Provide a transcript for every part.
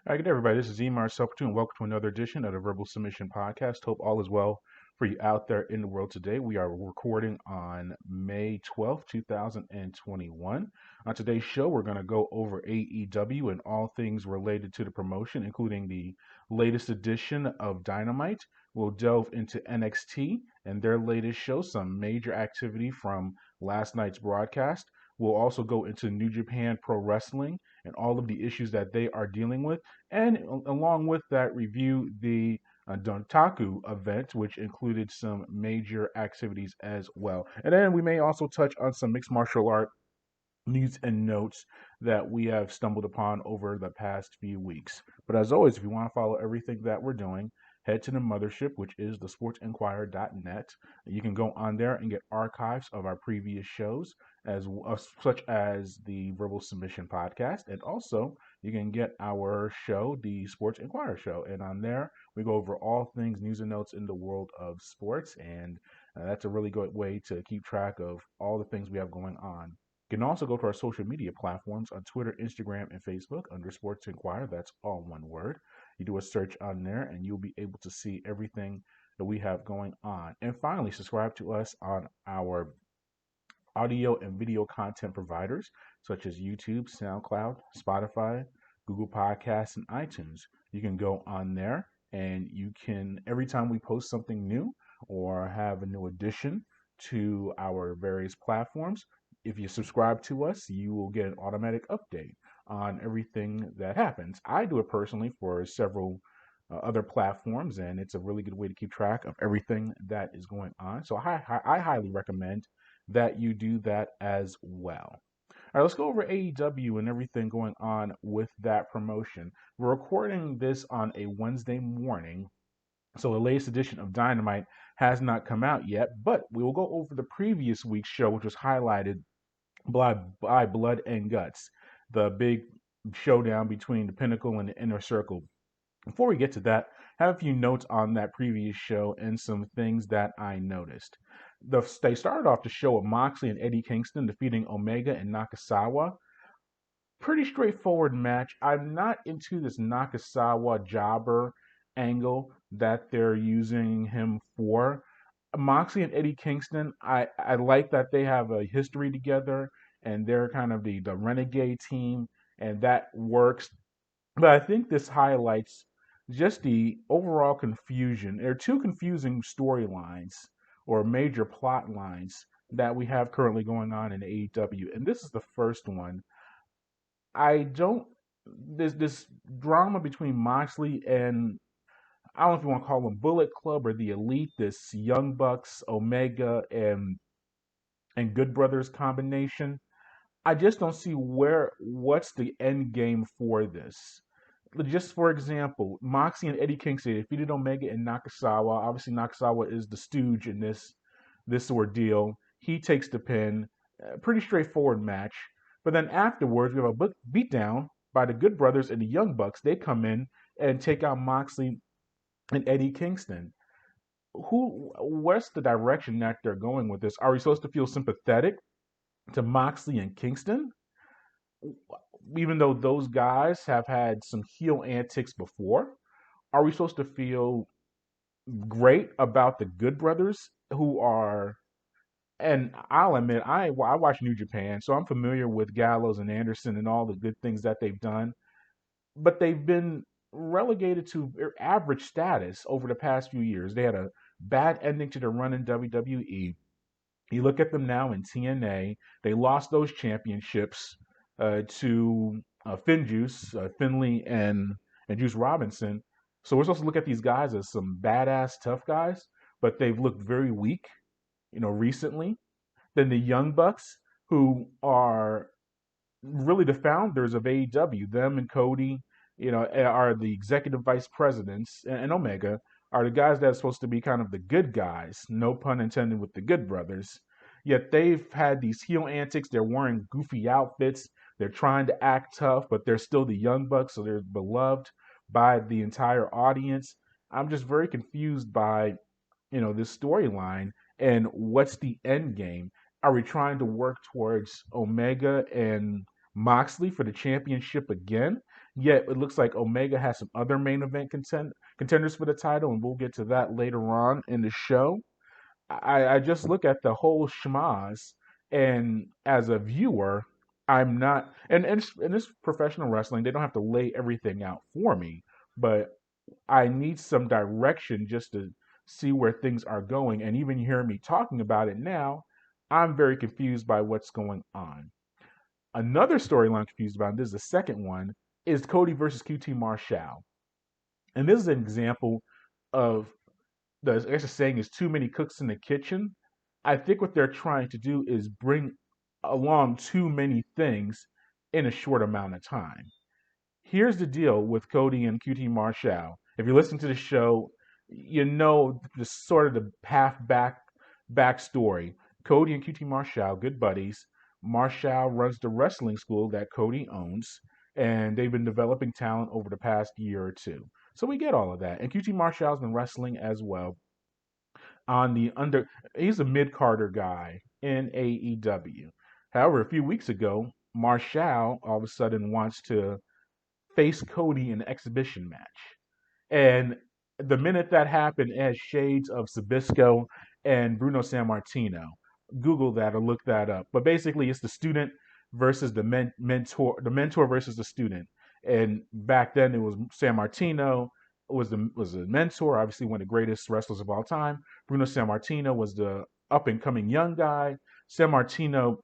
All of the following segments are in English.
All right, good day, everybody. This is Emar Self-Two, and welcome to another edition of the Verbal Submission Podcast. Hope all is well for you out there in the world today. We are recording on May 12th, 2021. On today's show, we're going to go over AEW and all things related to the promotion, including the latest edition of Dynamite. We'll delve into NXT and their latest show, some major activity from last night's broadcast. We'll also go into New Japan Pro Wrestling and all of the issues that they are dealing with. And along with that, review the Dontaku event, which included some major activities as well. And then we may also touch on some mixed martial art news and notes that we have stumbled upon over the past few weeks. But as always, if you want to follow everything that we're doing, head to the mothership, which is thesportsenquirer.net. You can go on there and get archives of our previous shows, such as the Verbal Submission podcast, and also you can get our show, the Sports Inquirer Show. And on there, we go over all things news and notes in the world of sports, and that's a really good way to keep track of all the things we have going on. You can also go to our social media platforms on Twitter, Instagram, and Facebook under Sports Inquirer. That's all one word. You do a search on there, and you'll be able to see everything that we have going on. And finally, subscribe to us on our audio and video content providers such as YouTube, SoundCloud, Spotify, Google Podcasts, and iTunes. You can go on there and you can, every time we post something new or have a new addition to our various platforms, if you subscribe to us, you will get an automatic update on everything that happens. I do it personally for several other platforms, and it's a really good way to keep track of everything that is going on. So I highly recommend that you do that as well. All right, let's go over AEW and everything going on with that promotion. We're recording this on a Wednesday morning, so the latest edition of Dynamite has not come out yet, but we will go over the previous week's show, which was highlighted by Blood and Guts, the big showdown between the Pinnacle and the Inner Circle. Before we get to that, I have a few notes on that previous show and some things that I noticed. They started off the show with Moxley and Eddie Kingston defeating Omega and Nakasawa. Pretty straightforward match. I'm not into this Nakasawa jobber angle that they're using him for. Moxley and Eddie Kingston, I like that they have a history together and they're kind of the renegade team, and that works. But I think this highlights just the overall confusion. There are two confusing storylines or major plot lines that we have currently going on in AEW, and this is the first one. I don't this drama between Moxley and, I don't know if you want to call them Bullet Club or the Elite, this Young Bucks, Omega, and Good Brothers combination. I just don't see what's the end game for this. Just for example, Moxie and Eddie Kingston defeated Omega and Nakasawa. Obviously, Nakasawa is the stooge in this ordeal. He takes the pin. Pretty straightforward match. But then afterwards, we have a beatdown by the Good Brothers and the Young Bucks. They come in and take out Moxley and Eddie Kingston. What's the direction that they're going with this? Are we supposed to feel sympathetic to Moxley and Kingston, even though those guys have had some heel antics before? Are we supposed to feel great about the Good Brothers, who are, and I'll admit, I watch New Japan, so I'm familiar with Gallows and Anderson and all the good things that they've done, but they've been relegated to average status over the past few years. They had a bad ending to their run in WWE. You look at them now in TNA. They lost those championships to Finley and Juice Robinson. So we're supposed to look at these guys as some badass tough guys, but they've looked very weak, recently. Then the Young Bucks, who are really the founders of AEW, them and Cody, are the executive vice presidents, and Omega are the guys that are supposed to be kind of the good guys, no pun intended with the Good Brothers. Yet they've had these heel antics. They're wearing goofy outfits. They're trying to act tough, but they're still the Young Bucks, so they're beloved by the entire audience. I'm just very confused by, this storyline and what's the end game. Are we trying to work towards Omega and Moxley for the championship again? Yet it looks like Omega has some other main event contenders for the title, and we'll get to that later on in the show. I just look at the whole schmaz, and as a viewer, I'm not. And this professional wrestling, they don't have to lay everything out for me, but I need some direction just to see where things are going. And even hear me talking about it now, I'm very confused by what's going on. Another storyline I'm confused about, and this is the second one, is Cody versus QT Marshall. And this is an example of I guess the saying is too many cooks in the kitchen. I think what they're trying to do is bring along too many things in a short amount of time. Here's the deal with Cody and QT Marshall. If you listen to the show, you know the sort of the path backstory. Cody and QT Marshall, good buddies. Marshall runs the wrestling school that Cody owns, and they've been developing talent over the past year or two. So we get all of that. And QT Marshall's been wrestling as well on the under. He's a mid Carter guy in AEW. However, a few weeks ago, Marshall all of a sudden wants to face Cody in an exhibition match. And the minute that happened, it has shades of Sabisco and Bruno Sammartino. Google that or look that up. But basically, it's the student versus the mentor versus the student. And back then, it was Sammartino was the mentor, obviously one of the greatest wrestlers of all time. Bruno Sammartino was the up and coming young guy. Sammartino,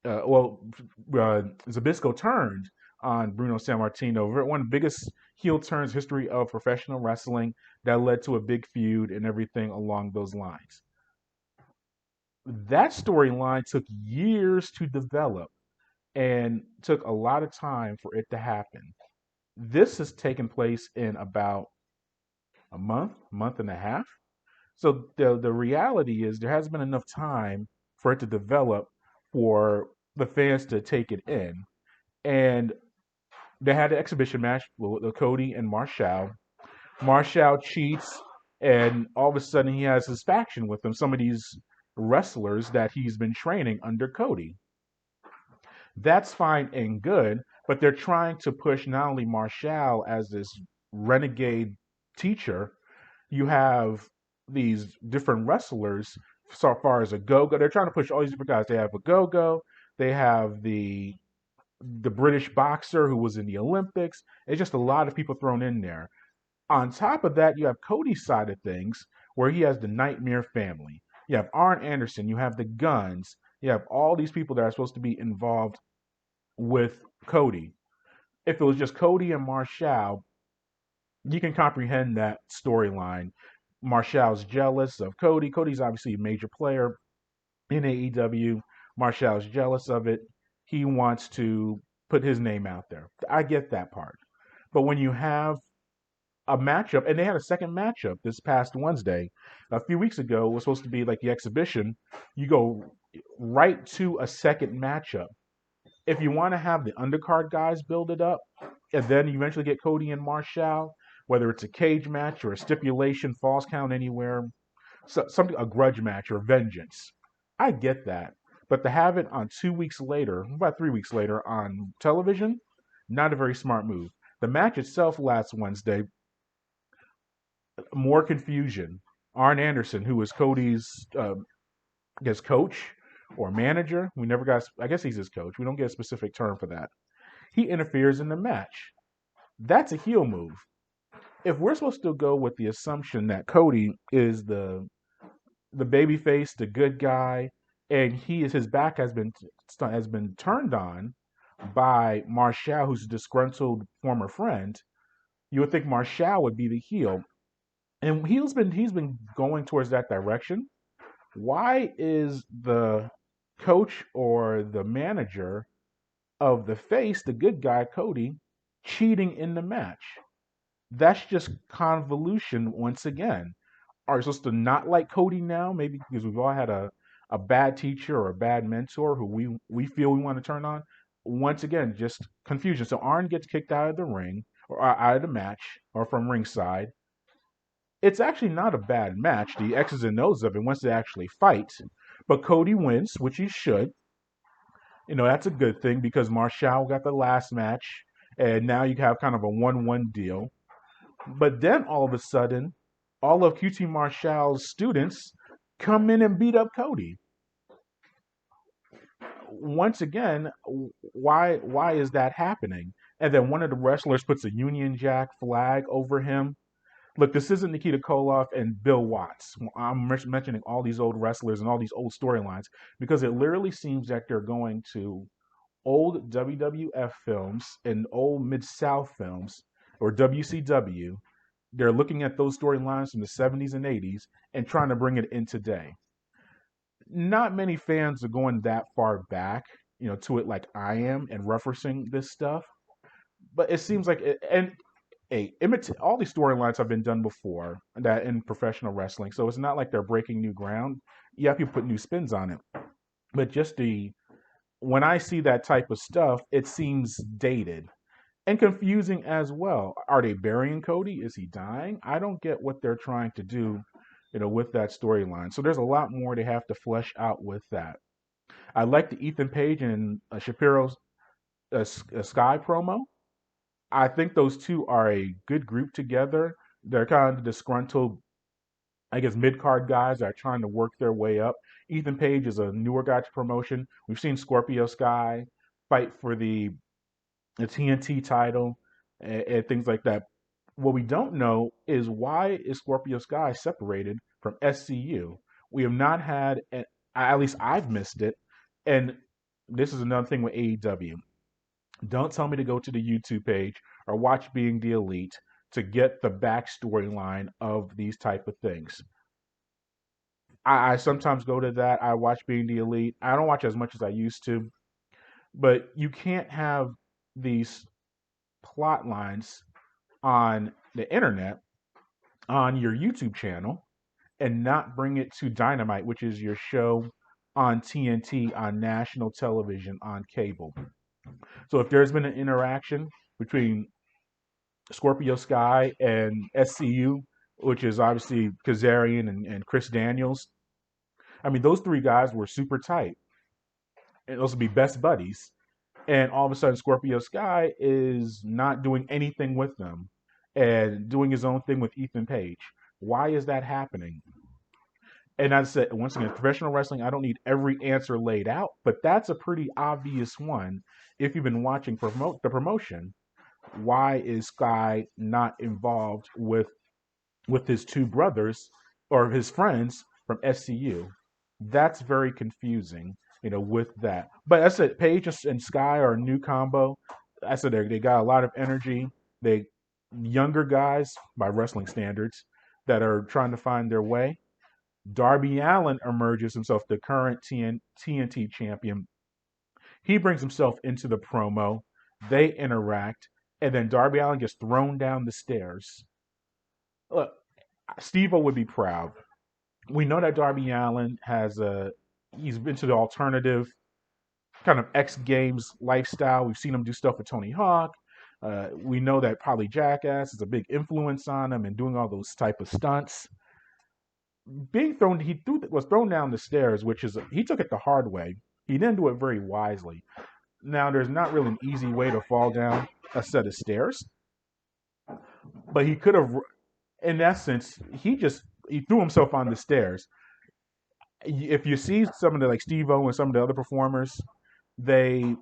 Zabisco turned on Bruno Sammartino, one of the biggest heel turns history of professional wrestling that led to a big feud and everything along those lines. That storyline took years to develop and took a lot of time for it to happen. This has taken place in about a month and a half. So the reality is there hasn't been enough time for it to develop for the fans to take it in. And they had an exhibition match with Cody and Marshall. Marshall cheats, and all of a sudden he has his faction with him. Some of these wrestlers that he's been training under Cody. That's fine and good, but they're trying to push not only Marshall as this renegade teacher. You have these different wrestlers so far as a go-go. They're trying to push all these different guys. They have a go-go. They have the British boxer who was in the Olympics. It's just a lot of people thrown in there. On top of that, you have Cody's side of things where he has the Nightmare family. You have Arn Anderson. You have the Guns. You have all these people that are supposed to be involved with Cody. If it was just Cody and Marshall, you can comprehend that storyline. Marshall's jealous of Cody. Cody's obviously a major player in AEW. Marshall's jealous of it. He wants to put his name out there. I get that part. But when you have a matchup, and they had a second matchup this past Wednesday, a few weeks ago, was supposed to be like the exhibition. You go right to a second matchup. If you want to have the undercard guys build it up, and then you eventually get Cody and Marshall, whether it's a cage match or a stipulation, falls count anywhere, something a grudge match or vengeance. I get that, but to have it on 2 weeks later, about 3 weeks later on television, not a very smart move. The match itself last Wednesday, more confusion. Arn Anderson, who was Cody's, his coach or manager, we never got. I guess he's his coach. We don't get a specific term for that. He interferes in the match. That's a heel move. If we're supposed to go with the assumption that Cody is the baby face, the good guy, and his back has been turned on by Marshall, who's a disgruntled former friend, you would think Marshall would be the heel, and he's been going towards that direction. Why is the coach or the manager of the face, the good guy Cody, cheating in the match? That's just convolution once again. Are you supposed to not like Cody now? Maybe because we've all had a bad teacher or a bad mentor who we feel we want to turn on. Once again, just confusion. So Arn gets kicked out of the ring or out of the match or from ringside. It's actually not a bad match. The X's and O's of it once they actually fight. But Cody wins, which he should. That's a good thing because Marshall got the last match and now you have kind of a 1-1 deal. But then all of a sudden, all of QT Marshall's students come in and beat up Cody. Once again, why is that happening? And then one of the wrestlers puts a Union Jack flag over him. Look, this isn't Nikita Koloff and Bill Watts. I'm mentioning all these old wrestlers and all these old storylines because it literally seems that they're going to old WWF films and old Mid South films or WCW. They're looking at those storylines from the 70s and 80s and trying to bring it in today. Not many fans are going that far back, to it like I am and referencing this stuff. But it seems like all these storylines have been done before that in professional wrestling, so it's not like they're breaking new ground. Yeah, people put new spins on it, but when I see that type of stuff, it seems dated and confusing as well. Are they burying Cody? Is he dying? I don't get what they're trying to do, with that storyline. So there's a lot more they have to flesh out with that. I like the Ethan Page and Shapiro's Sky promo. I think those two are a good group together. They're kind of disgruntled, I guess, mid card guys that are trying to work their way up. Ethan Page is a newer guy to promotion. We've seen Scorpio Sky fight for the TNT title and things like that. What we don't know is why is Scorpio Sky separated from SCU? We have not had, at least I've missed it. And this is another thing with AEW. Don't tell me to go to the YouTube page or watch Being the Elite to get the backstory line of these type of things. I sometimes go to that. I watch Being the Elite. I don't watch as much as I used to, but you can't have these plot lines on the internet on your YouTube channel and not bring it to Dynamite, which is your show on TNT on national television on cable. So if there's been an interaction between Scorpio Sky and SCU, which is obviously Kazarian and Chris Daniels, I mean, those three guys were super tight. And those would be best buddies. And all of a sudden, Scorpio Sky is not doing anything with them and doing his own thing with Ethan Page. Why is that happening? And I said, once again, professional wrestling, I don't need every answer laid out, but that's a pretty obvious one if you've been watching the promotion. Why is Sky not involved with his two brothers or his friends from SCU? That's very confusing, with that. But I said Paige and Sky are a new combo. I said they got a lot of energy. They younger guys by wrestling standards that are trying to find their way. Darby Allin emerges himself the current TNT champion. He brings himself into the promo. They interact, and then Darby Allin gets thrown down the stairs. Look, Steve-O would be proud. We know that Darby Allin he's into the alternative kind of X Games lifestyle. We've seen him do stuff with Tony Hawk. We know that probably Jackass is a big influence on him and doing all those type of stunts. Was thrown down the stairs, which is he took it the hard way. He didn't do it very wisely. Now, there's not really an easy way to fall down a set of stairs, but he could have. In essence, he threw himself on the stairs. If you see some of the like Steve-O and some of the other performers, they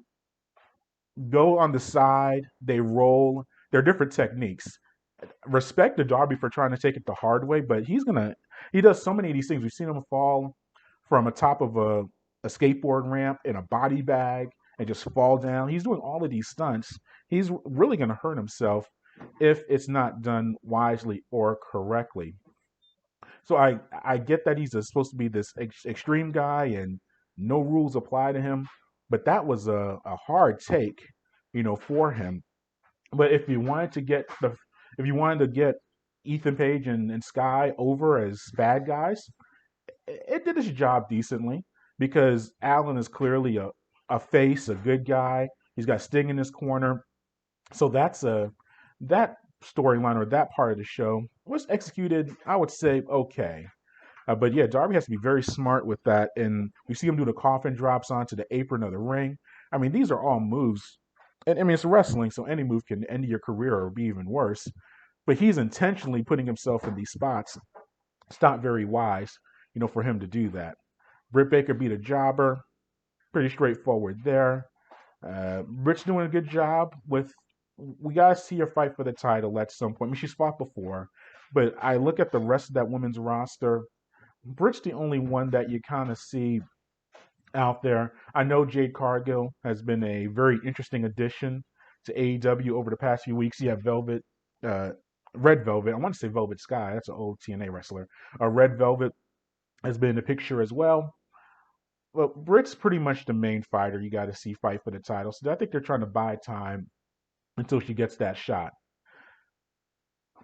go on the side, they roll. They're different techniques. Respect to Darby for trying to take it the hard way, but he does so many of these things. We've seen him fall from a top of a skateboard ramp in a body bag and just fall down. He's doing all of these stunts. He's really going to hurt himself if it's not done wisely or correctly. So I get that he's supposed to be this extreme guy and no rules apply to him, but that was a hard take, for him. But if you wanted to get Ethan Page and Sky over as bad guys, it did its job decently because Allen is clearly a face, a good guy. He's got Sting in his corner. So that storyline or that part of the show was executed, I would say, okay. But yeah, Darby has to be very smart with that. And we see him do the coffin drops onto the apron of the ring. I mean, these are all moves And I mean, it's wrestling, so any move can end your career or be even worse. But he's intentionally putting himself in these spots. It's not very wise, for him to do that. Britt Baker beat a jobber. Pretty straightforward there. Britt's doing a good job with. We gotta see her fight for the title at some point. I mean, she's fought before, but I look at the rest of that women's roster. Britt's the only one that you kind of see out there. I know Jade Cargill has been a very interesting addition to AEW over the past few weeks. You have uh, Red Velvet. I want to say Velvet Sky. That's an old TNA wrestler. Red Velvet has been in the picture as well. Well, Britt's pretty much the main fighter you got to see fight for the title. So I think they're trying to buy time until she gets that shot.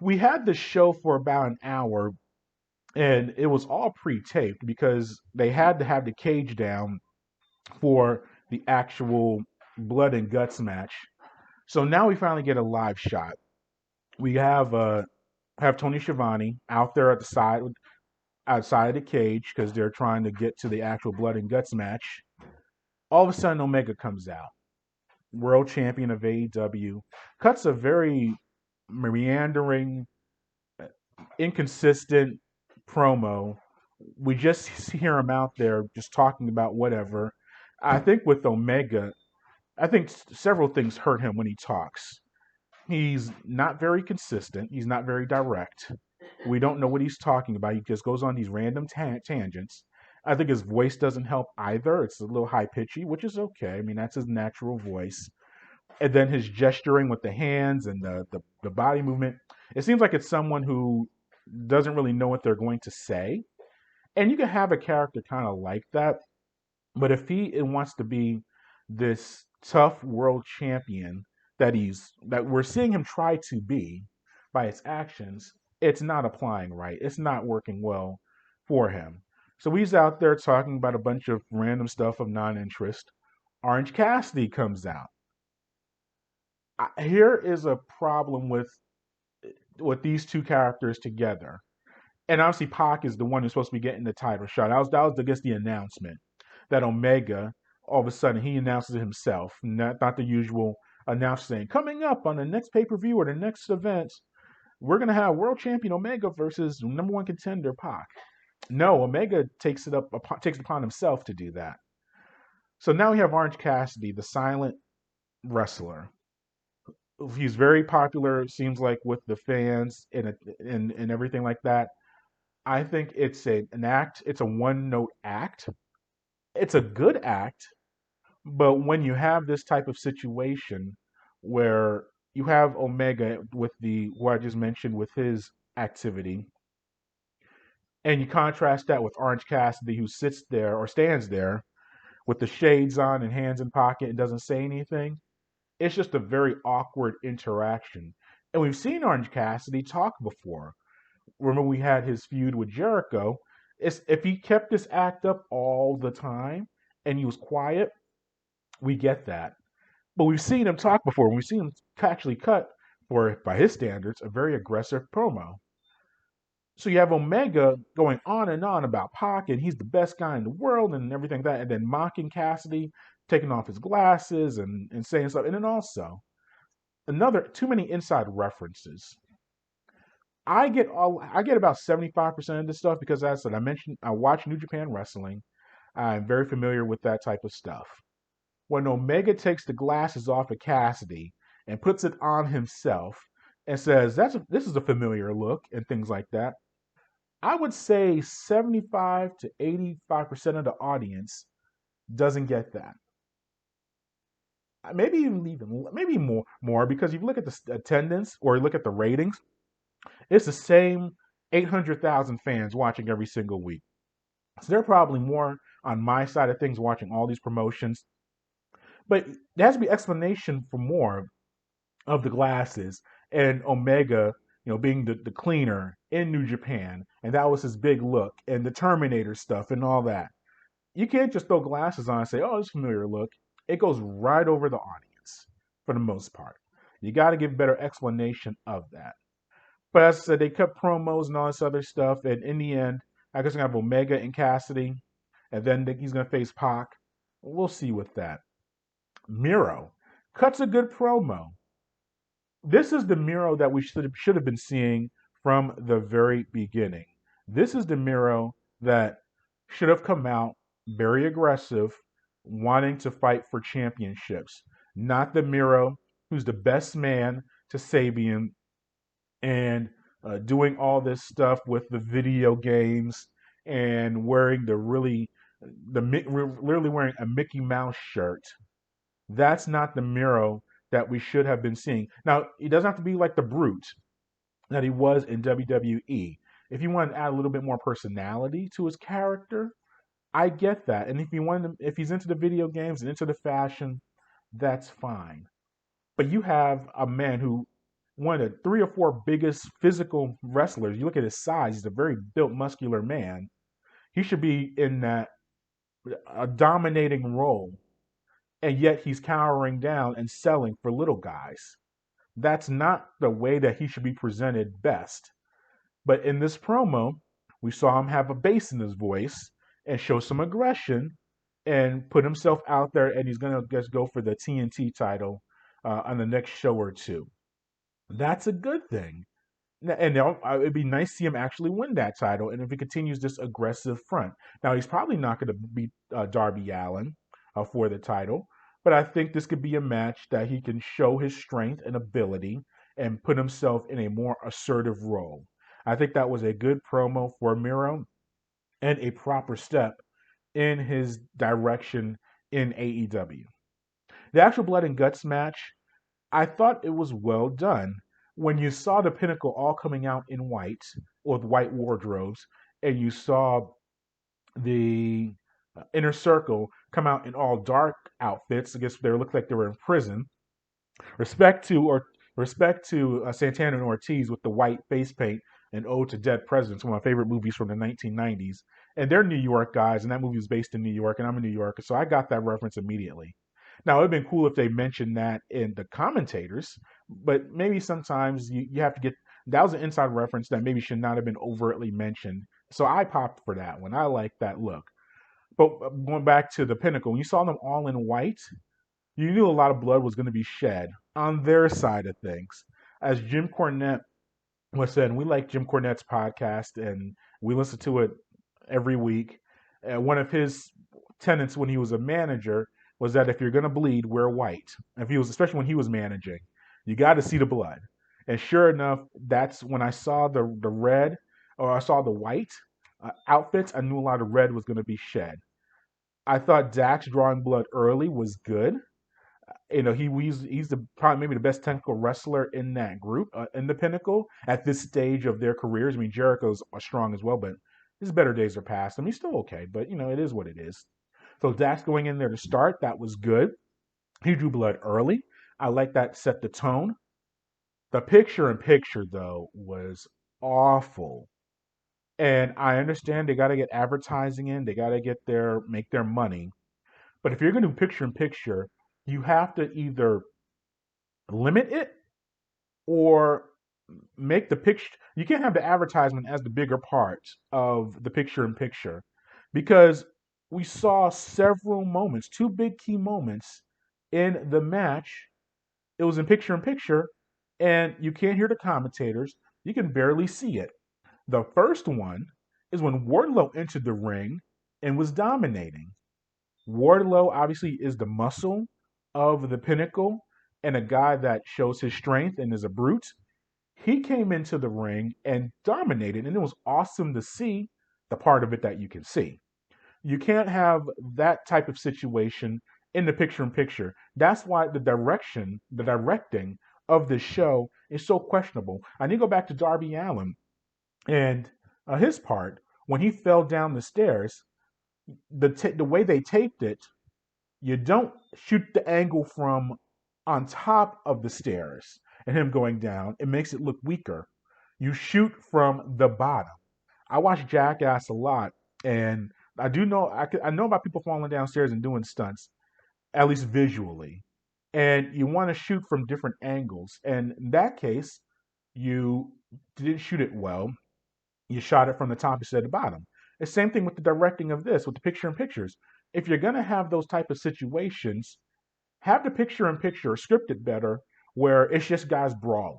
We had the show for about an hour, and it was all pre-taped because they had to have the cage down for the actual blood and guts match. So now we finally get a live shot. We have Tony Schiavone out there at the side, outside of the cage, because they're trying to get to the actual blood and guts match. All of a sudden, Omega comes out, world champion of AEW, cuts a very meandering, inconsistent promo. We just hear him out there just talking about whatever. I think with Omega, I think several things hurt him when he talks. He's not very consistent. He's not very direct. We don't know what he's talking about. He just goes on these random tangents. I think his voice doesn't help either. It's a little high pitchy, which is okay. I mean, that's his natural voice. And then his gesturing with the hands and the body movement. It seems like it's someone who doesn't really know what they're going to say. And you can have a character kind of like that. But if he wants to be this tough world champion that we're seeing him try to be by his actions, it's not applying right. It's not working well for him. So he's out there talking about a bunch of random stuff of non-interest. Orange Cassidy comes out. Here is a problem with these two characters together. And obviously Pac is the one who's supposed to be getting the title shot. That was I guess the announcement that Omega, all of a sudden he announces it himself, not the usual announcer saying, coming up on the next pay-per-view or the next event, we're gonna have world champion Omega versus number one contender Pac. No, Omega takes it upon himself to do that. So now we have Orange Cassidy, the silent wrestler. He's very popular, it seems like, with the fans and everything like that. I think it's an act. It's a one note act. It's a good act, but when you have this type of situation where you have Omega with the what I just mentioned with his activity, and you contrast that with Orange Cassidy who sits there or stands there with the shades on and hands in pocket and doesn't say anything, it's just a very awkward interaction. And we've seen Orange Cassidy talk before. Remember we had his feud with Jericho. If he kept this act up all the time and he was quiet, we get that. But we've seen him talk before. We've seen him actually cut, for by his standards, a very aggressive promo. So you have Omega going on and on about Pac and he's the best guy in the world and everything like that, and then mocking Cassidy, taking off his glasses and saying stuff. And then also another too many inside references. I get about 75% of this stuff because as I mentioned, I watch New Japan Wrestling. I'm very familiar with that type of stuff. When Omega takes the glasses off of Cassidy and puts it on himself and says this is a familiar look and things like that, I would say 75 to 85% of the audience doesn't get that. Maybe more because if you look at the attendance or you look at the ratings, it's the same 800,000 fans watching every single week. So they're probably more on my side of things watching all these promotions. But there has to be explanation for more of the glasses and Omega, being the cleaner in New Japan. And that was his big look and the Terminator stuff and all that. You can't just throw glasses on and say, oh, it's a familiar look. It goes right over the audience for the most part. You got to give better explanation of that. But as I said, they cut promos and all this other stuff. And in the end, I guess we're going to have Omega and Cassidy. And then he's going to face Pac. We'll see with that. Miro. cuts a good promo. This is the Miro that we should have been seeing from the very beginning. This is the Miro that should have come out very aggressive, wanting to fight for championships, not the Miro who's the best man to Sabian and doing all this stuff with the video games and wearing literally wearing a Mickey Mouse shirt. That's not the Miro that we should have been seeing. Now, he doesn't have to be like the brute that he was in WWE. If you want to add a little bit more personality to his character, I get that. And if he's into the video games and into the fashion, that's fine. But you have a man who one of the three or four biggest physical wrestlers. You look at his size; he's a very built, muscular man. He should be in that a dominating role, and yet he's cowering down and selling for little guys. That's not the way that he should be presented best. But in this promo, we saw him have a bass in his voice and show some aggression and put himself out there, and he's going to just go for the TNT title on the next show or two. That's a good thing. And it'd be nice to see him actually win that title. And if he continues this aggressive front, now he's probably not going to beat Darby Allin for the title, but I think this could be a match that he can show his strength and ability and put himself in a more assertive role. I think that was a good promo for Miro and a proper step in his direction in AEW. The actual Blood and Guts match, I thought it was well done. When you saw the Pinnacle all coming out in white with white wardrobes, and you saw the Inner Circle come out in all dark outfits, I guess they looked like they were in prison. Respect to Santana and Ortiz with the white face paint and Ode to Dead Presidents, one of my favorite movies from the 1990s. And they're New York guys, and that movie was based in New York, and I'm a New Yorker, so I got that reference immediately. Now, it would have been cool if they mentioned that in the commentators, but maybe sometimes you have to get that was an inside reference that maybe should not have been overtly mentioned. So I popped for that one. I like that look. But going back to the Pinnacle, when you saw them all in white, you knew a lot of blood was going to be shed on their side of things. As Jim Cornette was said, and we like Jim Cornette's podcast and we listen to it every week. One of his tenets when he was a manager was that if you're going to bleed, wear white. If he was, especially when he was managing, you got to see the blood. And sure enough, that's when I saw the red or I saw the white outfits. I knew a lot of red was going to be shed. I thought Dax drawing blood early was good. You know, he's the probably maybe the best technical wrestler in that group in the Pinnacle at this stage of their careers. I mean, Jericho's strong as well, but his better days are past him. He's still okay, but you know, it is what it is. So Dax going in there to start, that was good. He drew blood early. I like that set the tone. The picture in picture though was awful. And I understand they got to get advertising in, they got to get their make their money. But if you're going to do picture in picture, you have to either limit it or make the picture. You can't have the advertisement as the bigger part of the picture in picture because we saw several moments, two big key moments in the match. It was in picture, and you can't hear the commentators. You can barely see it. The first one is when Wardlow entered the ring and was dominating. Wardlow obviously is the muscle of the Pinnacle and a guy that shows his strength and is a brute. He came into the ring and dominated, and it was awesome to see the part of it that you can see. You can't have that type of situation in the picture in picture. That's why the directing of the show is so questionable. I need to go back to Darby Allin and his part when he fell down the stairs. The way they taped it, you don't shoot the angle from on top of the stairs and him going down. It makes it look weaker. You shoot from the bottom. I watch Jackass a lot, and I do know I know about people falling downstairs and doing stunts, at least visually. And you want to shoot from different angles. And in that case, you didn't shoot it well. You shot it from the top instead of the bottom. The same thing with the directing of this, with the picture in pictures. If you're gonna have those type of situations, Have the picture-in-picture scripted better, where it's just guys brawling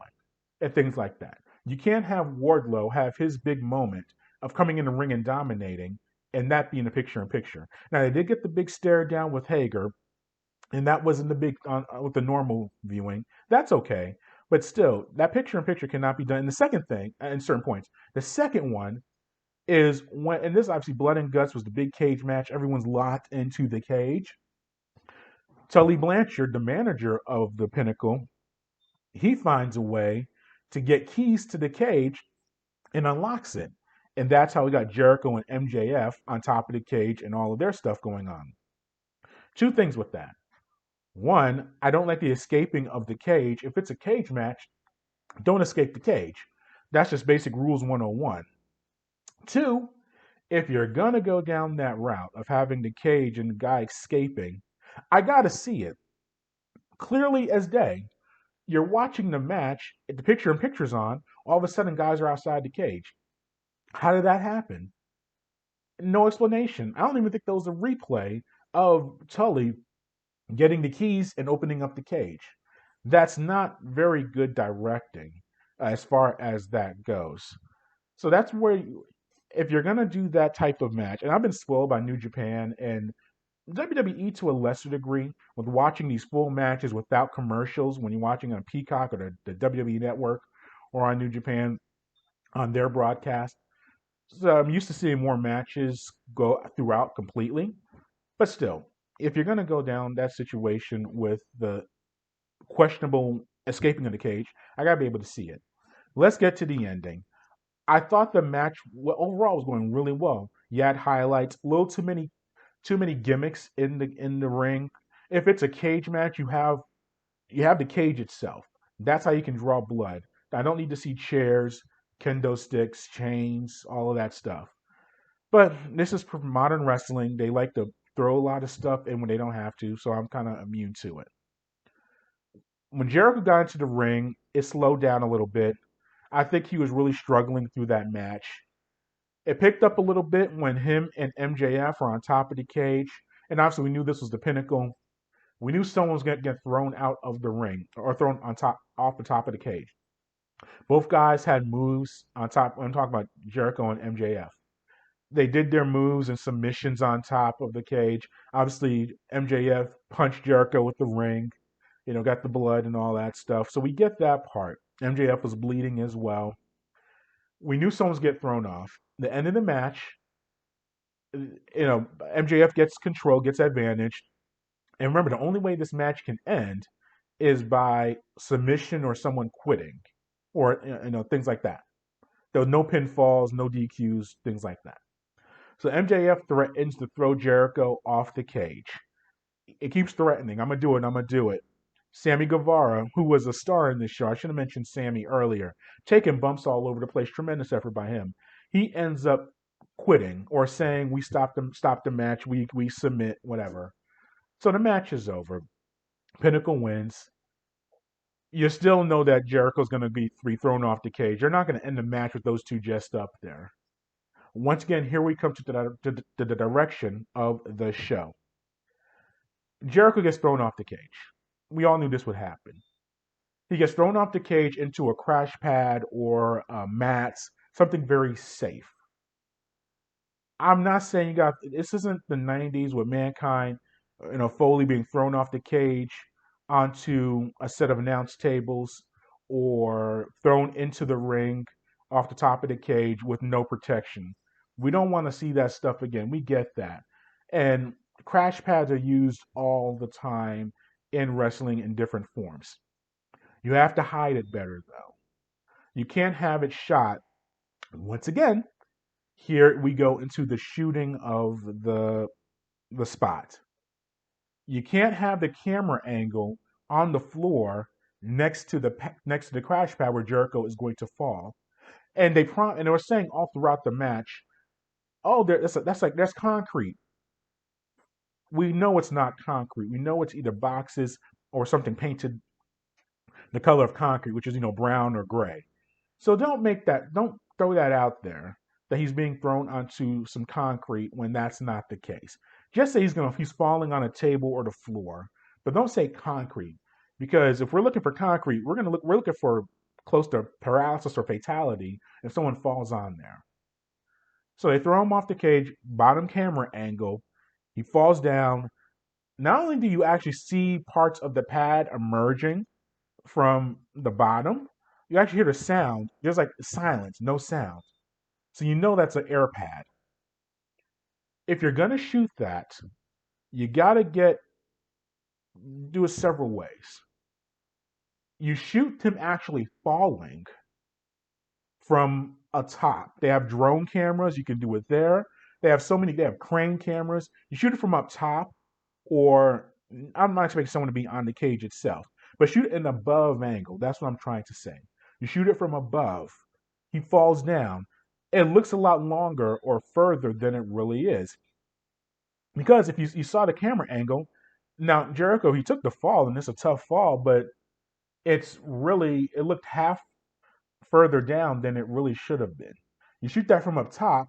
and things like that. You can't have Wardlow have his big moment of coming in the ring and dominating, and that being a picture-in-picture. Now they did get the big stare down with Hager, and that wasn't the big with the normal viewing. That's okay, but still, that picture-in-picture cannot be done. And the second thing, in certain points, the second one is when, and this obviously Blood and Guts was the big cage match. Everyone's locked into the cage. Tully Blanchard, the manager of the Pinnacle, he finds a way to get keys to the cage and unlocks it. And that's how we got Jericho and MJF on top of the cage and all of their stuff going on. Two things with that. One, I don't like the escaping of the cage. If it's a cage match, don't escape the cage. That's just basic rules 101. Two, if you're going to go down that route of having the cage and the guy escaping, I got to see it clearly as day. You're watching the match, the picture in picture's on, all of a sudden guys are outside the cage. How did that happen? No explanation. I don't even think there was a replay of Tully getting the keys and opening up the cage. That's not very good directing as far as that goes. So that's where, if you're going to do that type of match, and I've been spoiled by New Japan and WWE to a lesser degree with watching these full matches without commercials when you're watching on Peacock or the WWE Network or on New Japan on their broadcast. So I'm used to seeing more matches go throughout completely. But still, if you're going to go down that situation with the questionable escaping of the cage, I got to be able to see it. Let's get to the ending. I thought the match overall was going really well. You had highlights, a little too many gimmicks in the ring. If it's a cage match, you have the cage itself. That's how you can draw blood. I don't need to see chairs, kendo sticks, chains, all of that stuff. But this is modern wrestling. They like to throw a lot of stuff in when they don't have to, so I'm kind of immune to it. When Jericho got into the ring, it slowed down a little bit. I think he was really struggling through that match. It picked up a little bit when him and MJF are on top of the cage. And obviously, we knew this was the Pinnacle. We knew someone was going to get thrown out of the ring or thrown off the top of the cage. Both guys had moves on top. I'm talking about Jericho and MJF. They did their moves and submissions on top of the cage. Obviously, MJF punched Jericho with the ring, got the blood and all that stuff. So we get that part. MJF was bleeding as well. We knew someone was get thrown off. The end of the match, MJF gets control, gets advantage. And remember, the only way this match can end is by submission or someone quitting, or things like that. There were no pinfalls, no DQs, things like that. So MJF threatens to throw Jericho off the cage. It keeps threatening. I'm gonna do it. I'm gonna do it. Sammy Guevara, who was a star in this show, I should have mentioned Sammy earlier, taking bumps all over the place. Tremendous effort by him. He ends up quitting or saying, "We stop the match. We submit, whatever." So the match is over. Pinnacle wins. You still know that Jericho's going to be thrown off the cage. You're not going to end the match with those two just up there. Once again, here we come to the direction of the show. Jericho gets thrown off the cage. We all knew this would happen. He gets thrown off the cage into a crash pad or mats, something very safe. I'm not saying this isn't the 90s with Mankind, Foley being thrown off the cage onto a set of announce tables or thrown into the ring off the top of the cage with no protection. We don't want to see that stuff again. We get that. And crash pads are used all the time in wrestling in different forms. You have to hide it better, though. You can't have it shot. Once again, here we go into the shooting of the spot. You can't have the camera angle on the floor next to the crash pad where Jericho is going to fall. And they were saying all throughout the match, "Oh, that's concrete." We know it's not concrete. We know it's either boxes or something painted the color of concrete, which is brown or gray. So don't throw that out there that he's being thrown onto some concrete when that's not the case. Just say he's falling on a table or the floor, but don't say concrete, because if we're looking for concrete, we're looking for close to paralysis or fatality if someone falls on there. So they throw him off the cage, bottom camera angle. He falls down. Not only do you actually see parts of the pad emerging from the bottom, you actually hear the sound. There's like silence, no sound. So you know that's an air pad. If you're gonna shoot that, you gotta do it several ways. You shoot him actually falling from a top. They have drone cameras, you can do it there. They have crane cameras. You shoot it from up top, or I'm not expecting someone to be on the cage itself, but shoot it in an above angle. That's what I'm trying to say. You shoot it from above. He falls down. It looks a lot longer or further than it really is. Because if you saw the camera angle, now Jericho, he took the fall, and it's a tough fall, but it looked half further down than it really should have been. You shoot that from up top,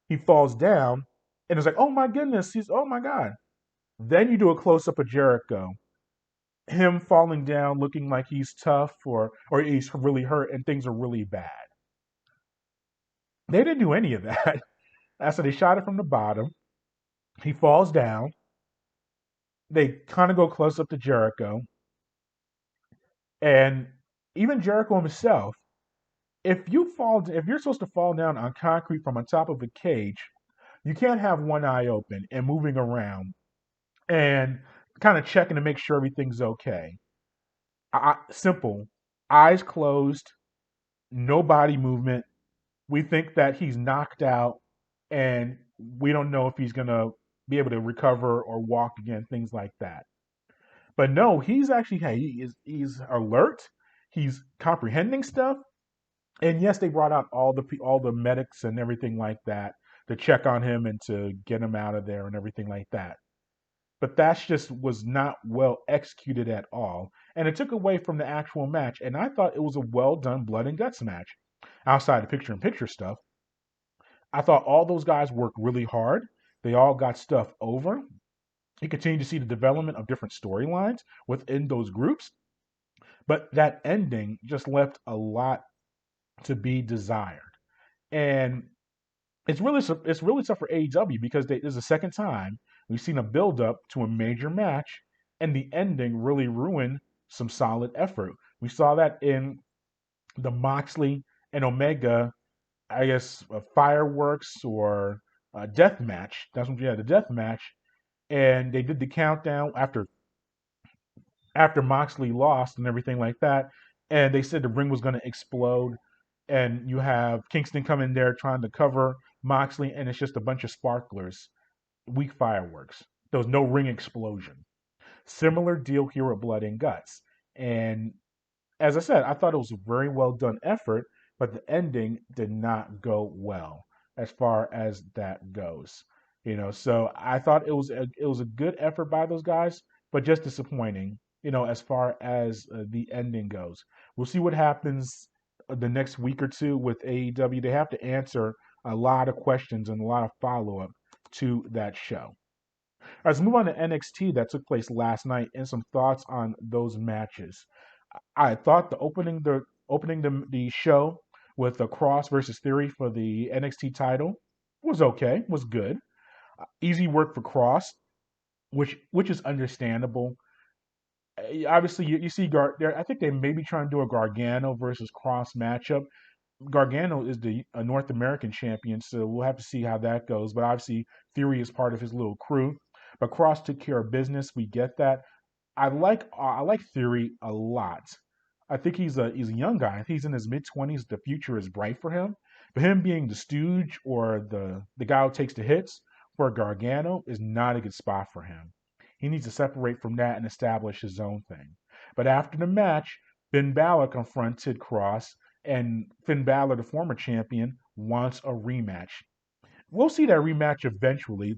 he falls down, and it's like, oh my goodness, oh my God. Then you do a close up of Jericho, him falling down, looking like he's tough or he's really hurt, and things are really bad. They didn't do any of that. So they shot it from the bottom. He falls down. They kind of go close up to Jericho, and even Jericho himself. If you're supposed to fall down on concrete from on top of a cage, you can't have one eye open and moving around and kind of checking to make sure everything's okay. Simple, eyes closed, no body movement. We think that he's knocked out, and we don't know if he's gonna be able to recover or walk again, things like that. But no, he's actually he's alert. He's comprehending stuff. And yes, they brought out all the medics and everything like that to check on him and to get him out of there and everything like that. But that just was not well executed at all, and it took away from the actual match. And I thought it was a well done blood and guts match. Outside the picture in picture stuff, I thought all those guys worked really hard. They all got stuff over. You continue to see the development of different storylines within those groups, but that ending just left a lot to be desired. And it's really tough for AEW because this is the second time we've seen a build up to a major match, and the ending really ruined some solid effort. We saw that in the Moxley and Omega, I guess, fireworks or death match. That's what you had, the death match, and they did the countdown after Moxley lost and everything like that, and they said the ring was going to explode, and you have Kingston come in there trying to cover Moxley, and it's just a bunch of sparklers, weak fireworks. There was no ring explosion. Similar deal here with Blood and Guts. And as I said, I thought it was a very well done effort, but the ending did not go well as far as that goes. So I thought it was a good effort by those guys, but just disappointing. As far as the ending goes, we'll see what happens the next week or two with AEW. They have to answer a lot of questions and a lot of follow up to that show. All right, let's move on to NXT that took place last night and some thoughts on those matches. I thought opening the show with the Cross versus Theory for the NXT title was okay, was good. Easy work for Cross, which is understandable. Obviously, you see I think they may be trying to do a Gargano versus Cross matchup. Gargano is the North American champion, so we'll have to see how that goes. But obviously, Theory is part of his little crew. But Cross took care of business. We get that. I like Theory a lot. I think he's a young guy. He's in his mid-20s. The future is bright for him. But him being the stooge or the guy who takes the hits for Gargano is not a good spot for him. He needs to separate from that and establish his own thing. But after the match, Finn Balor confronted Cross, and Finn Balor, the former champion, wants a rematch. We'll see that rematch eventually,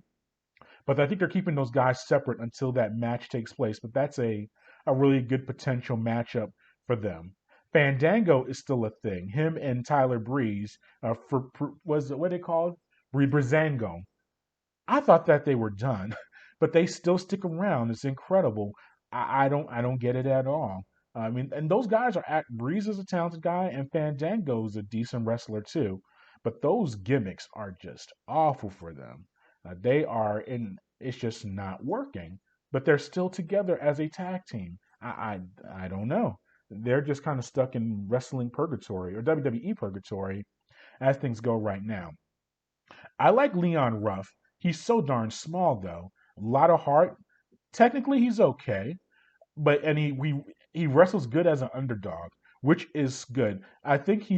but I think they're keeping those guys separate until that match takes place. But that's a really good potential matchup for them. Fandango is still a thing. Him and Tyler Breeze, what they called? Breezango. I thought that they were done, but they still stick around. It's incredible. I don't get it at all. I mean, and those guys are Breeze is a talented guy, and Fandango's a decent wrestler too. But those gimmicks are just awful for them. They are in. It's just not working. But they're still together as a tag team. I don't know. They're just kind of stuck in wrestling purgatory or WWE purgatory as things go right now. I like Leon Ruff. He's so darn small though. A lot of heart. Technically, he's okay, but and he wrestles good as an underdog, which is good. I think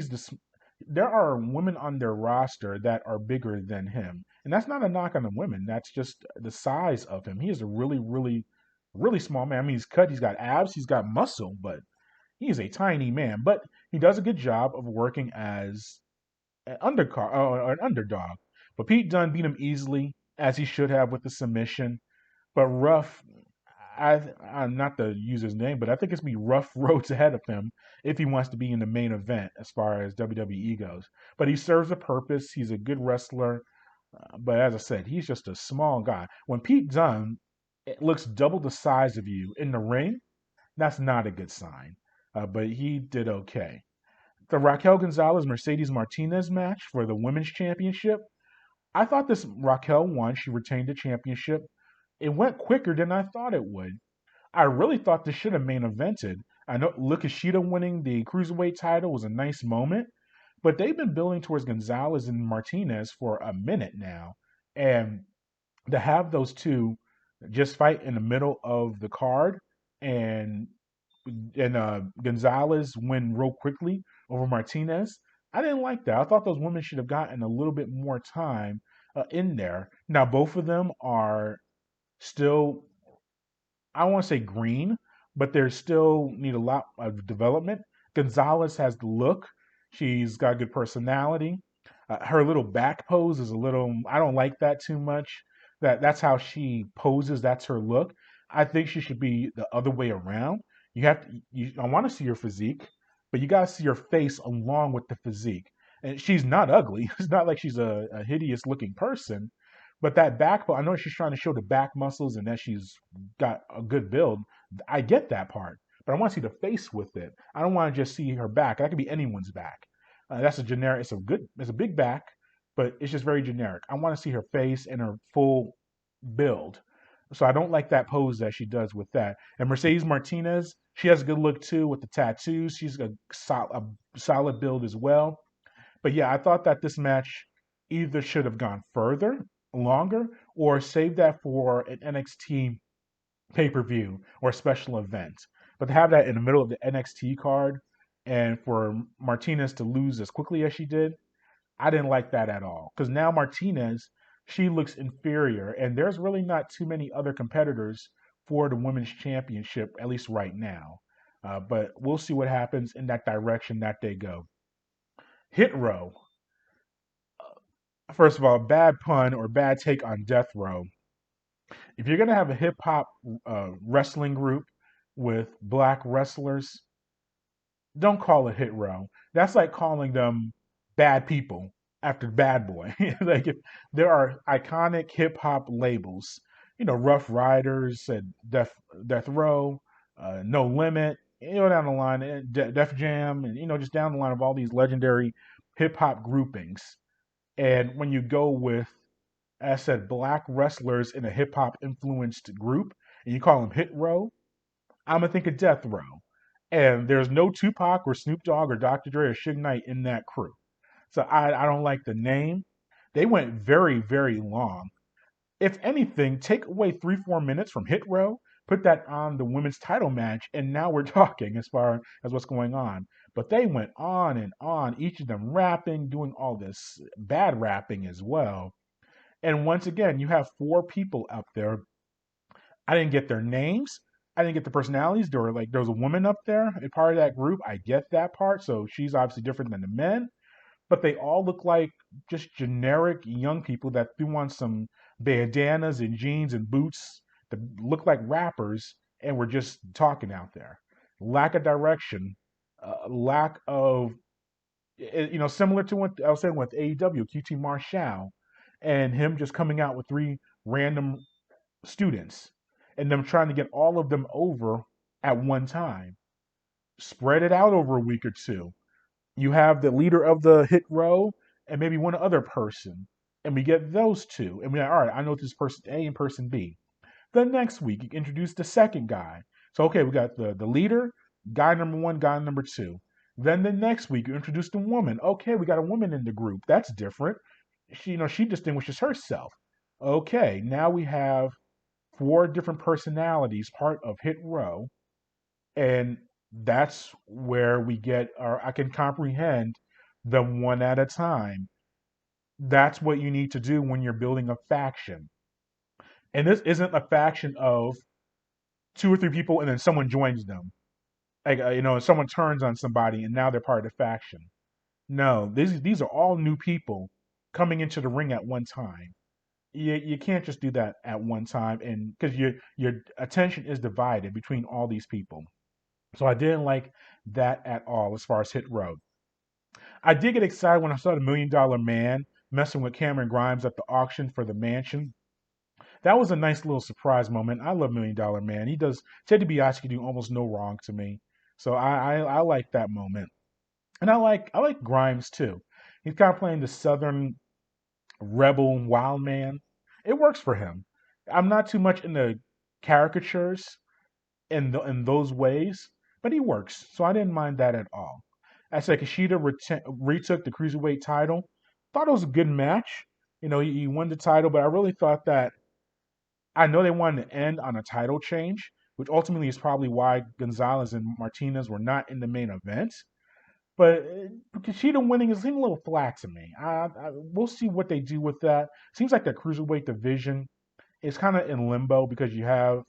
there are women on their roster that are bigger than him, and that's not a knock on the women. That's just the size of him. He is a really, really, really small man. I mean, he's cut. He's got abs. He's got muscle, but he's a tiny man. But he does a good job of working as an underdog. But Pete Dunne beat him easily, as he should have with the submission. But Ruff, I'm not to use his name, but I think it's be rough roads ahead of him if he wants to be in the main event as far as WWE goes. But he serves a purpose. He's a good wrestler. But as I said, he's just a small guy. When Pete Dunne looks double the size of you in the ring, that's not a good sign. But he did okay. The Raquel Gonzalez Mercedes Martinez match for the women's championship. I thought this Raquel won. She retained the championship. It went quicker than I thought it would. I really thought this should have main evented. I know Lukashita winning the cruiserweight title was a nice moment, but they've been building towards Gonzalez and Martinez for a minute now. And to have those two just fight in the middle of the card and Gonzalez win real quickly over Martinez, I didn't like that. I thought those women should have gotten a little bit more time in there. Now both of them are still, I don't want to say green, but they still need a lot of development. Gonzalez has the look. She's got good personality. Her little back pose is a little, I don't like that too much. That's how she poses. That's her look. I think she should be the other way around. I want to see her physique, but you got to see her face along with the physique. And she's not ugly. It's not like she's a hideous looking person, but that back, I know she's trying to show the back muscles and that she's got a good build. I get that part, but I want to see the face with it. I don't want to just see her back. That could be anyone's back. That's a generic. It's a big back, but it's just very generic. I want to see her face and her full build. So I don't like that pose that she does with that. And Mercedes Martinez, she has a good look too with the tattoos. She's a solid build as well. But yeah, I thought that this match either should have gone further, longer, or save that for an NXT pay-per-view or special event. But to have that in the middle of the NXT card and for Martinez to lose as quickly as she did, I didn't like that at all. Because now Martinez, she looks inferior, and there's really not too many other competitors for the women's championship, at least right now. But we'll see what happens in that direction that they go. Hit Row. First of all, bad pun or bad take on Death Row. If you're gonna have a hip hop wrestling group with black wrestlers, don't call it Hit Row. That's like calling them bad people after Bad Boy. Like if there are iconic hip hop labels, Rough Riders and Death Row, No Limit, down the line, Def Jam, and just down the line of all these legendary hip hop groupings. And when you go with, as I said, black wrestlers in a hip hop influenced group, and you call them Hit Row, I'm gonna think of Death Row. And there's no Tupac or Snoop Dogg or Dr. Dre or Suge Knight in that crew. So I don't like the name. They went very, very long. If anything, take away 3-4 minutes from Hit Row, put that on the women's title match, and now we're talking as far as what's going on. But they went on and on, each of them rapping, doing all this bad rapping as well. And once again, you have 4 people up there. I didn't get their names. I didn't get the personalities. There was a woman up there, a part of that group. I get that part. So she's obviously different than the men. But they all look like just generic young people that threw on some bandanas and jeans and boots that look like rappers and were just talking out there. Lack of direction, lack of, similar to what I was saying with AEW, QT Marshall, and him just coming out with 3 random students. and them trying to get all of them over at one time. Spread it out over a week or two. You have the leader of the hit row and maybe one other person, and we get those two. And we're like, all right, I know this person A and person B. The next week, you introduce the second guy. So, okay, we got the leader, guy number one, guy number two. Then the next week, you introduce the woman. Okay, we got a woman in the group. That's different. She distinguishes herself. Okay, now we have four different personalities part of Hit Row, and that's where we get, or I can comprehend them one at a time. That's what you need to do when you're building a faction. And this isn't a faction of two or three people and then someone joins them. Like someone turns on somebody and now they're part of the faction. No, these are all new people coming into the ring at one time. You can't just do that at one time, and because your attention is divided between all these people. So I didn't like that at all as far as Hit Row. I did get excited when I saw the $1 Million Man messing with Cameron Grimes at the auction for the mansion. That was a nice little surprise moment. I love $1 Million Man. He does Ted DiBiase do almost no wrong to me, so I like that moment, and I like Grimes too. He's kind of playing the Southern rebel wild man. It works for him. I'm not too much into caricatures in those ways, but he works, so I didn't mind that at all. I said Kushida retook the cruiserweight title. Thought it was a good match. He won the title, but I really thought that I know they wanted to end on a title change, which ultimately is probably why Gonzalez and Martinez were not in the main event. But Kushida winning is seeming a little flat to me. We'll see what they do with that. Seems like the cruiserweight division is kind of in limbo because you have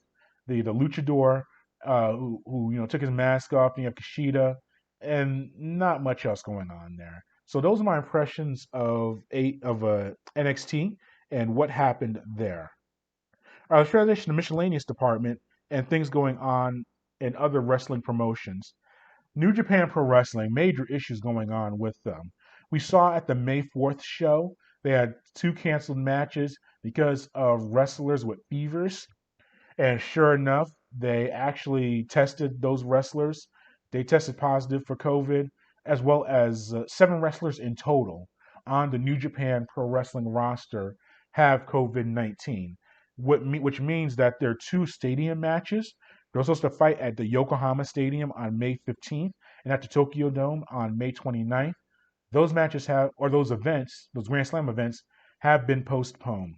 the luchador who took his mask off, and you have Kushida, and not much else going on there. So those are my impressions of NXT and what happened there. Let's transition to the miscellaneous department and things going on in other wrestling promotions. New Japan Pro Wrestling, major issues going on with them. We saw at the May 4th show, they had two canceled matches because of wrestlers with fevers. And sure enough, they actually tested those wrestlers. They tested positive for COVID, as well as seven wrestlers in total on the New Japan Pro Wrestling roster have COVID-19, which means that there are two stadium matches. They're supposed to fight at the Yokohama Stadium on May 15th and at the Tokyo Dome on May 29th. Those matches those Grand Slam events, have been postponed.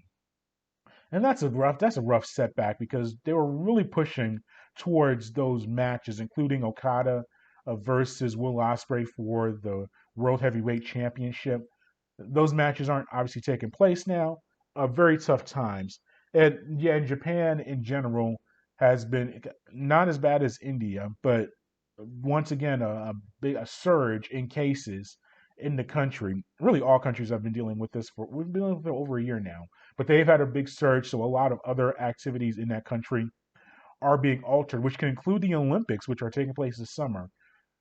And that's a rough setback because they were really pushing towards those matches, including Okada versus Will Ospreay for the World Heavyweight Championship. Those matches aren't obviously taking place now. Very tough times. And yeah, in Japan in general has been not as bad as India, but once again a surge in cases in the country. Really, all countries have been dealing with this we've been dealing with it over a year now. But they've had a big surge, so a lot of other activities in that country are being altered, which can include the Olympics, which are taking place this summer.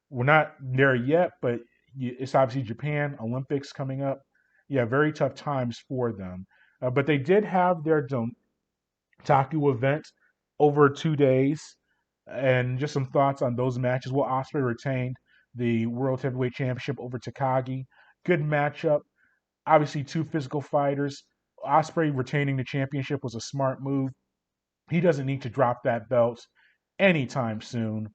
We're not there yet, but it's obviously Japan Olympics coming up. Yeah, very tough times for them. But they did have their Dontaku event over 2 days, and just some thoughts on those matches. Will Ospreay retained the World Heavyweight Championship over Takagi. Good matchup. Obviously, two physical fighters. Ospreay retaining the championship was a smart move. He doesn't need to drop that belt anytime soon.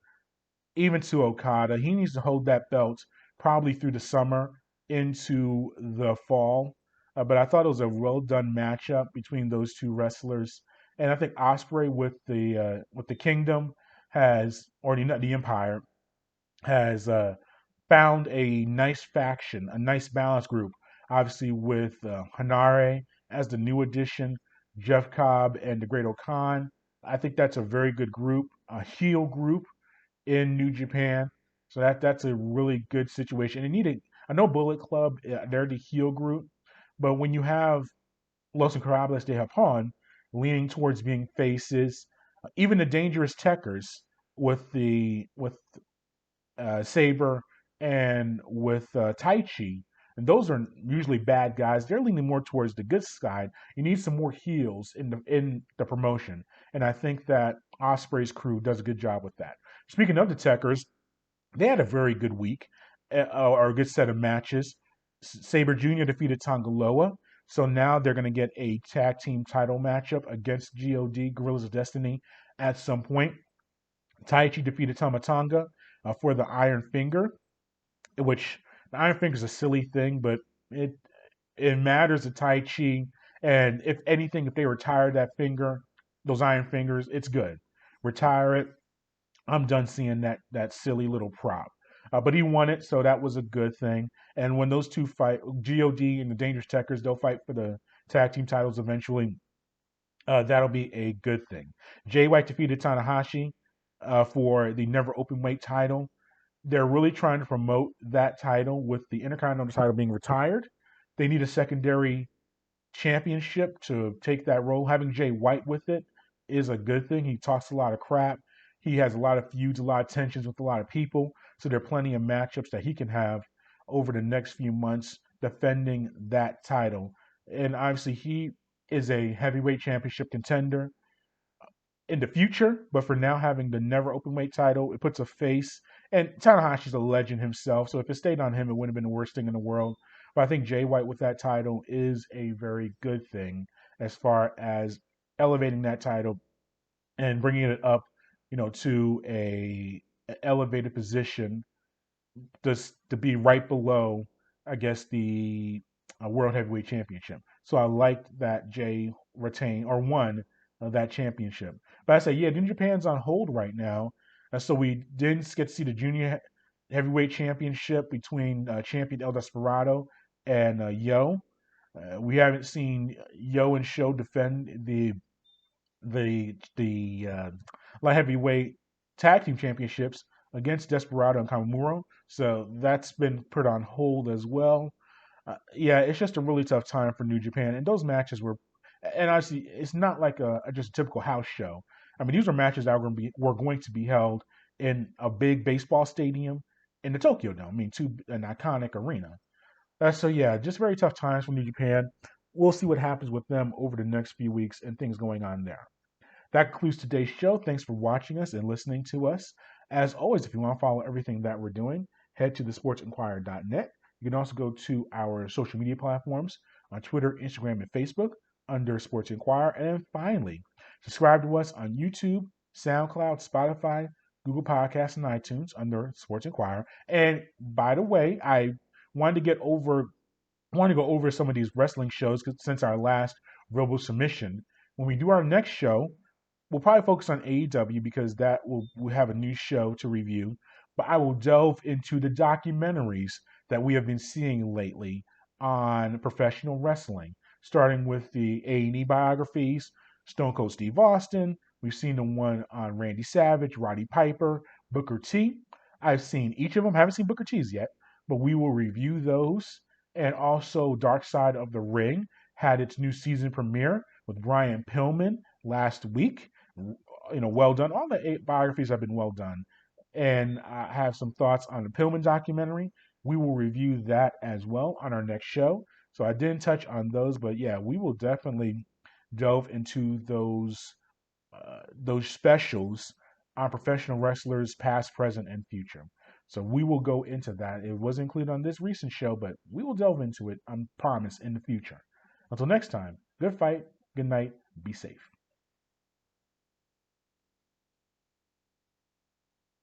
Even to Okada, he needs to hold that belt probably through the summer into the fall. But I thought it was a well done matchup between those two wrestlers, and I think Ospreay with the Kingdom has, or the Empire has found a nice faction, a nice balance group. Obviously, with Hanare as the new addition, Jeff Cobb and the Great Okan. I think that's a very good group, a heel group in New Japan. So that's a really good situation. And needed. I know Bullet Club, they're the heel group, but when you have Los Incurables de Japón leaning towards being faces, even the Dangerous Techers with Saber and with Taichi, And those are usually bad guys. They're leaning more towards the good side. You need some more heels in the promotion. And I think that Osprey's crew does a good job with that. Speaking of the Techers, they had a very good week or a good set of matches. Sabre Jr. defeated Tongaloa. So now they're going to get a tag team title matchup against GOD, Gorillas of Destiny, at some point. Taichi defeated Tamatanga for the Iron Finger, which the Iron Finger is a silly thing, but it it matters to Taichi. And if anything, if they retire that finger, those Iron Fingers, it's good. Retire it. I'm done seeing that silly little prop. But he won it, so that was a good thing. And when those two fight, God and the Dangerous Techers, they'll fight for the tag team titles eventually. That'll be a good thing. Jay White defeated Tanahashi for the never open weight title. They're really trying to promote that title with the Intercontinental title being retired. They need a secondary championship to take that role. Having Jay White with it is a good thing. He talks a lot of crap. He has a lot of feuds, a lot of tensions with a lot of people. So there are plenty of matchups that he can have over the next few months defending that title. And obviously, he is a heavyweight championship contender in the future, but for now, having the never open weight title, it puts a face. And Tanahashi's a legend himself, so if it stayed on him, it wouldn't have been the worst thing in the world. But I think Jay White with that title is a very good thing as far as elevating that title and bringing it up, to a elevated position just to be right below, I guess, the World Heavyweight Championship. So I liked that Jay retained or won that championship. But I say, yeah, New Japan's on hold right now. So we didn't get to see the Junior Heavyweight Championship between champion El Desperado and Yo. We haven't seen Yo and Sho defend the light heavyweight tag team championships against Desperado and Kamamura. So that's been put on hold as well. Yeah, it's just a really tough time for New Japan, and those matches were, and obviously, it's not like just a typical house show. I mean, these are matches that were going to be held in a big baseball stadium in the Tokyo Dome. I mean, an iconic arena. So yeah, just very tough times for New Japan. We'll see what happens with them over the next few weeks and things going on there. That concludes today's show. Thanks for watching us and listening to us. As always, if you want to follow everything that we're doing, head to thesportsinquirer.net. You can also go to our social media platforms on Twitter, Instagram, and Facebook under Sports Inquirer. And then finally, subscribe to us on YouTube, SoundCloud, Spotify, Google Podcasts, and iTunes under Sports Inquirer. And by the way, I wanted to go over some of these wrestling shows since our last Robo Submission. When we do our next show, we'll probably focus on AEW because we'll have a new show to review. But I will delve into the documentaries that we have been seeing lately on professional wrestling, starting with the A&E biographies, Stone Cold Steve Austin. We've seen the one on Randy Savage, Roddy Piper, Booker T. I've seen each of them. Haven't seen Booker T's yet, but we will review those. And also, Dark Side of the Ring had its new season premiere with Brian Pillman last week. Well done. All the 8 biographies have been well done. And I have some thoughts on the Pillman documentary. We will review that as well on our next show. So I didn't touch on those, but yeah, we will definitely delve into those specials on professional wrestlers, past, present, and future. So we will go into that. It was included on this recent show, but we will delve into it, I promise, in the future. Until next time, good fight, good night, be safe.